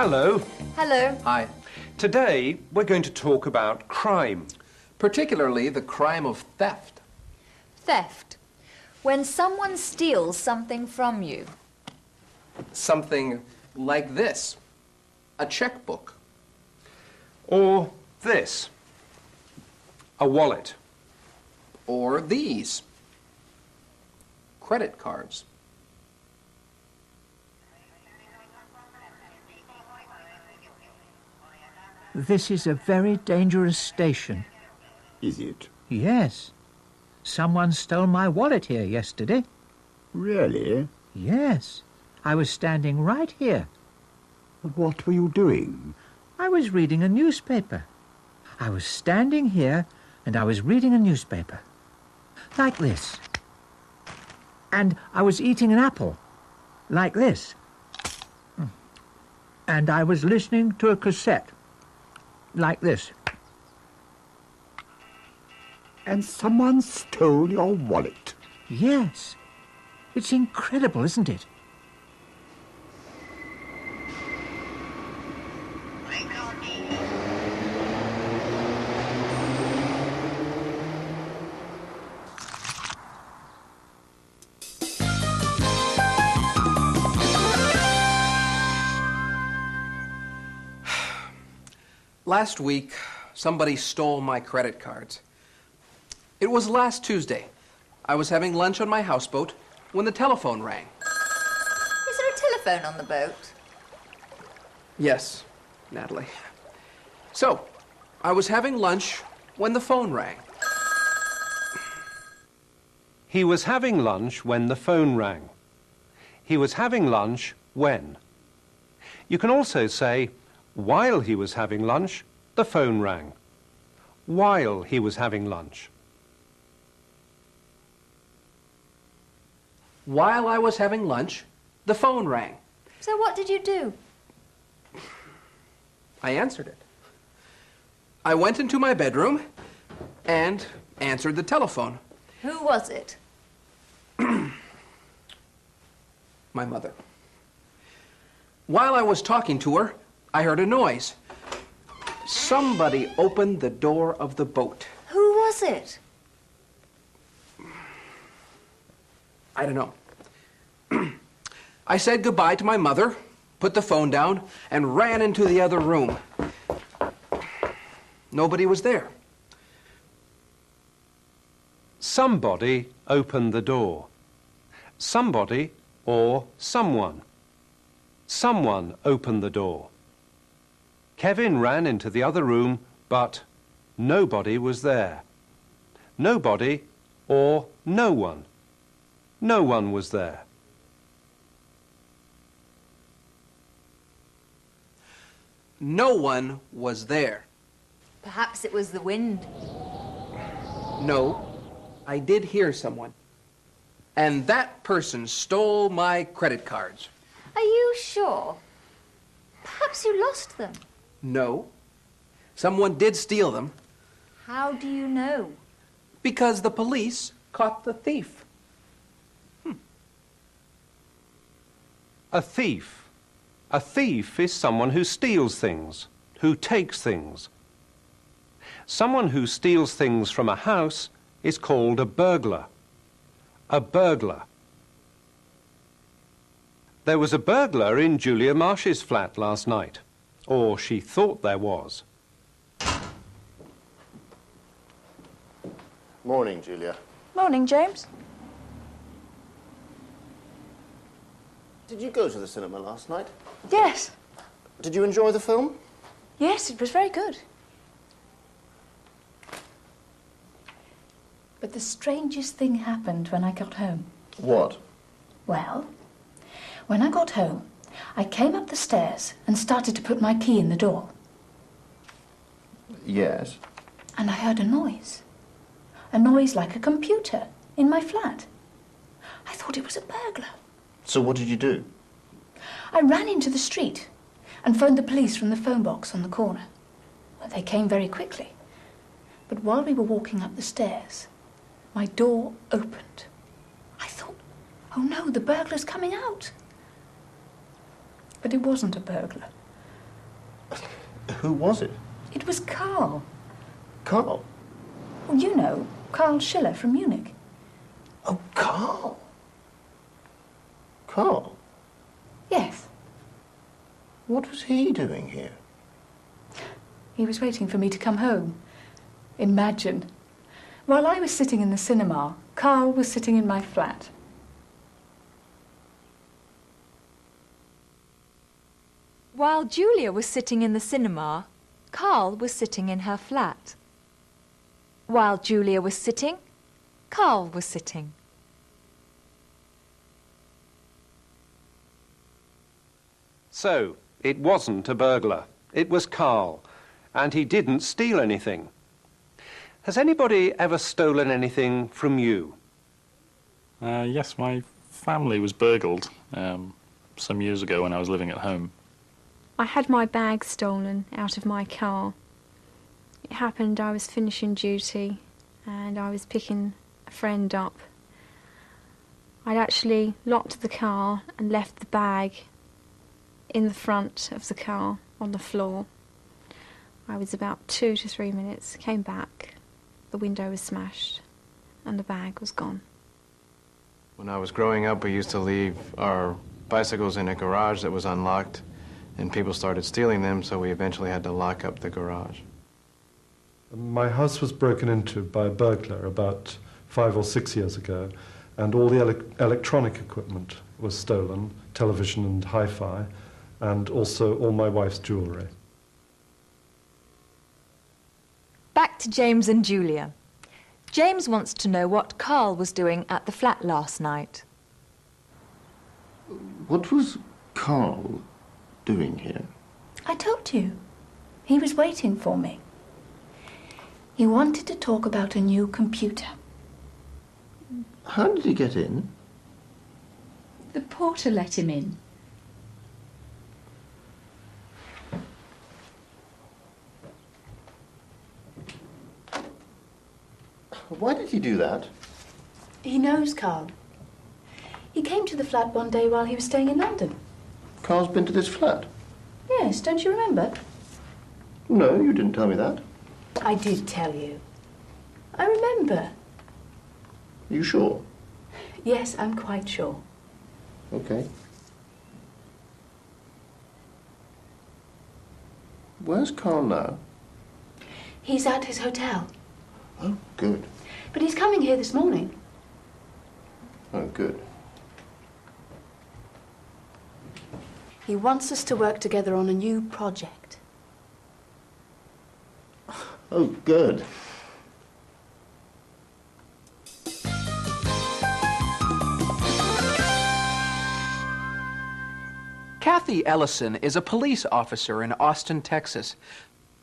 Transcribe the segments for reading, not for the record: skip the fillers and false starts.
Hello. Hello. Hi. Today, we're going to talk about crime. Particularly the crime of theft. Theft. When someone steals something from you. Something like this. A checkbook. Or this. A wallet. Or these. Credit cards. This is a very dangerous station. Is it? Yes. Someone stole my wallet here yesterday. Really? Yes. I was standing right here. What were you doing? I was reading a newspaper. I was standing here and I was reading a newspaper. Like this. And I was eating an apple. Like this. And I was listening to a cassette. Like this. And someone stole your wallet? Yes. It's incredible, isn't it? Last week, somebody stole my credit cards. It was last Tuesday. I was having lunch on my houseboat when the telephone rang. Is there a telephone on the boat? Yes, Natalie. So, I was having lunch when the phone rang. He was having lunch when the phone rang. He was having lunch when. You can also say, while he was having lunch, the phone rang. While he was having lunch. While I was having lunch, the phone rang. So what did you do? I answered it. I went into my bedroom and answered the telephone. Who was it? My mother. While I was talking to her, I heard a noise. Somebody opened the door of the boat. Who was it? I don't know. I said goodbye to my mother, put the phone down, and ran into the other room. Nobody was there. Somebody opened the door. Somebody or someone. Someone opened the door. Kevin ran into the other room, but nobody was there. Nobody or no one. No one was there. No one was there. Perhaps it was the wind. No, I did hear someone. And that person stole my credit cards. Are you sure? Perhaps you lost them. No, someone did steal them. How do you know? Because the police caught the thief. A thief. A thief is someone who steals things, who takes things. Someone who steals things from a house is called a burglar. A burglar. There was a burglar in Julia Marsh's flat last night. Or she thought there was. Morning, Julia. Morning, James. Did you go to the cinema last night? Yes. Did you enjoy the film? Yes, it was very good. But the strangest thing happened when I got home. What? Well, when I got home, I came up the stairs and started to put my key in the door. Yes. And I heard a noise. A noise like a computer in my flat. I thought it was a burglar. So what did you do? I ran into the street and phoned the police from the phone box on the corner. Well, they came very quickly. But while we were walking up the stairs, my door opened. I thought, oh no, the burglar's coming out. But it wasn't a burglar. Who was it? It was Karl. Carl. Well, you know, Karl Schiller from Munich. Oh, Carl. Carl? Yes. What was he doing here? He was waiting for me to come home. Imagine. While I was sitting in the cinema, Karl was sitting in my flat. While Julia was sitting in the cinema, Karl was sitting in her flat. While Julia was sitting, Karl was sitting. So, it wasn't a burglar. It was Carl, and he didn't steal anything. Has anybody ever stolen anything from you? Yes, my family was burgled some years ago when I was living at home. I had my bag stolen out of my car. It happened I was finishing duty and I was picking a friend up. I'd actually locked the car and left the bag in the front of the car on the floor. I was about 2 to 3 minutes, came back, the window was smashed and the bag was gone. When I was growing up, we used to leave our bicycles in a garage that was unlocked, and people started stealing them, so we eventually had to lock up the garage. My house was broken into by a burglar about 5 or 6 years ago, and all the electronic equipment was stolen, television and hi-fi, and also all my wife's jewellery. Back to James and Julia. James wants to know what Karl was doing at the flat last night. What was Carl doing here? I told you. He was waiting for me. He wanted to talk about a new computer. How did he get in? The porter let him in. Why did he do that? He knows Karl. He came to the flat one day while he was staying in London. Carl's been to this flat? Yes, don't you remember? No, you didn't tell me that. I did tell you. I remember. Are you sure? Yes, I'm quite sure. Okay. Where's Carl now? He's at his hotel. Oh, good. But he's coming here this morning. Oh, good. He wants us to work together on a new project. Oh, good. Kathy Ellison is a police officer in Austin, Texas.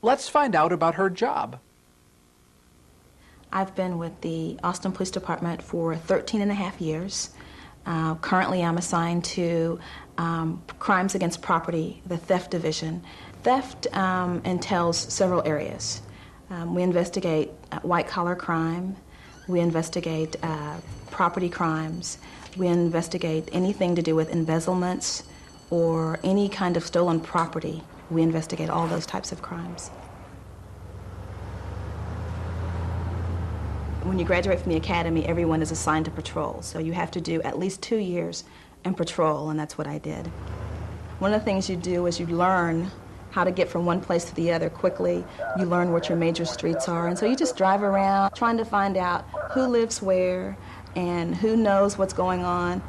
Let's find out about her job. I've been with the Austin Police Department for 13 and a half years. Currently, I'm assigned to crimes against property, the theft division. Theft entails several areas. We investigate white-collar crime. We investigate property crimes. We investigate anything to do with embezzlements or any kind of stolen property. We investigate all those types of crimes. When you graduate from the academy, everyone is assigned to patrol, so you have to do at least 2 years in patrol, and that's what I did. One of the things you do is you learn how to get from one place to the other quickly. You learn what your major streets are, and so you just drive around trying to find out who lives where and who knows what's going on.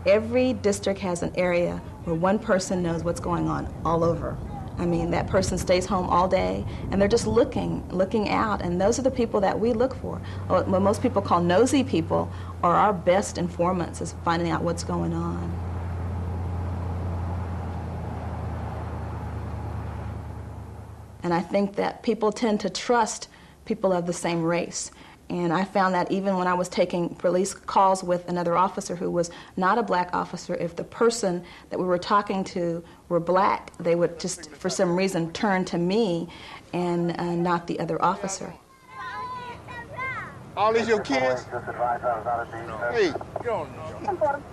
Every district has an area where one person knows what's going on all over. I mean, that person stays home all day, and they're just looking out, and those are the people that we look for. What most people call nosy people are our best informants, is finding out what's going on. And I think that people tend to trust people of the same race. And I found that even when I was taking police calls with another officer who was not a black officer, if the person that we were talking to were black, they would just, for some reason, turn to me and not the other officer. All these your kids? Hey,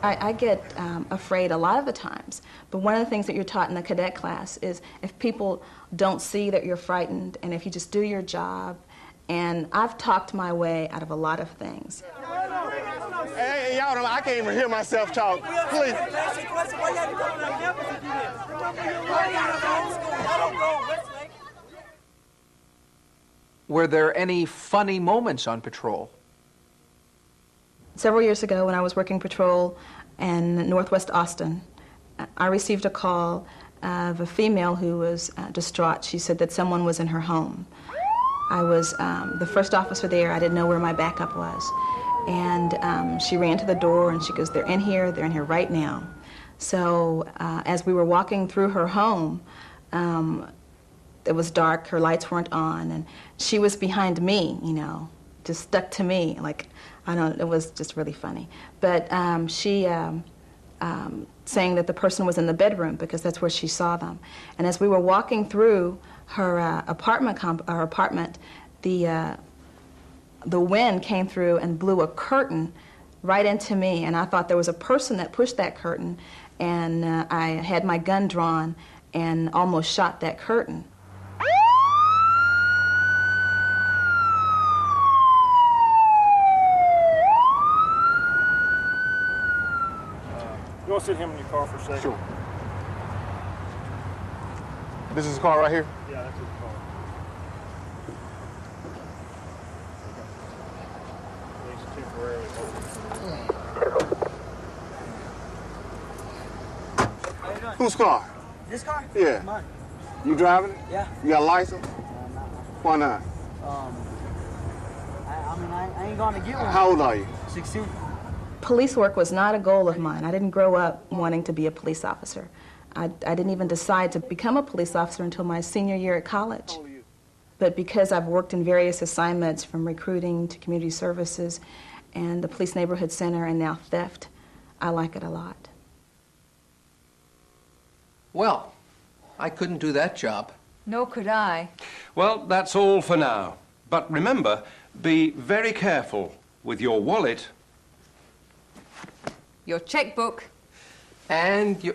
I get afraid a lot of the times, but one of the things that you're taught in the cadet class is if people don't see that you're frightened and if you just do your job, and I've talked my way out of a lot of things. Hey, y'all, I can't even hear myself talk. Please. Were there any funny moments on patrol? Several years ago when I was working patrol in Northwest Austin, I received a call of a female who was distraught. She said that someone was in her home. I was the first officer there. I didn't know where my backup was. And she ran to the door and she goes, they're in here right now. So as we were walking through her home, it was dark, her lights weren't on, and she was behind me, you know, just stuck to me, like, I don't know, it was just really funny. But she saying that the person was in the bedroom because that's where she saw them. And as we were walking through her apartment, the wind came through and blew a curtain right into me, and I thought there was a person that pushed that curtain, and I had my gun drawn and almost shot that curtain. You want to sit him in your car for a second? Sure. This is the car right here? Yeah, that's his car. He's temporarily holding. Whose car? This car? Yeah. Mine. You driving it? Yeah. You got a license? Why not? I ain't gonna get one. How old are you? 16. Police work was not a goal of mine. I didn't grow up wanting to be a police officer. I didn't even decide to become a police officer until my senior year at college. But because I've worked in various assignments from recruiting to community services and the police neighborhood center and now theft, I like it a lot. Well, I couldn't do that job. Nor could I. Well, that's all for now. But remember, be very careful with your wallet. Your checkbook. And your...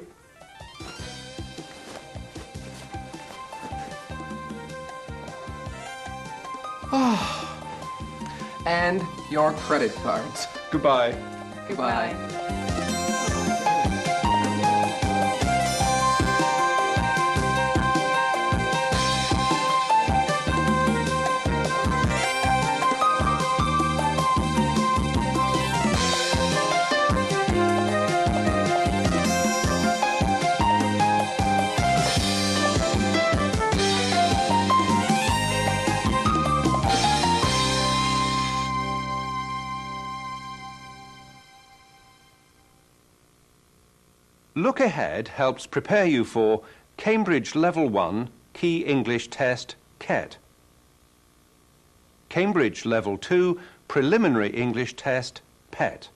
and your credit cards. Goodbye. Goodbye. Look Ahead helps prepare you for Cambridge Level 1 Key English Test, KET. Cambridge Level 2 Preliminary English Test, PET.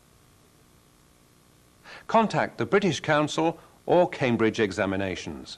Contact the British Council or Cambridge Examinations.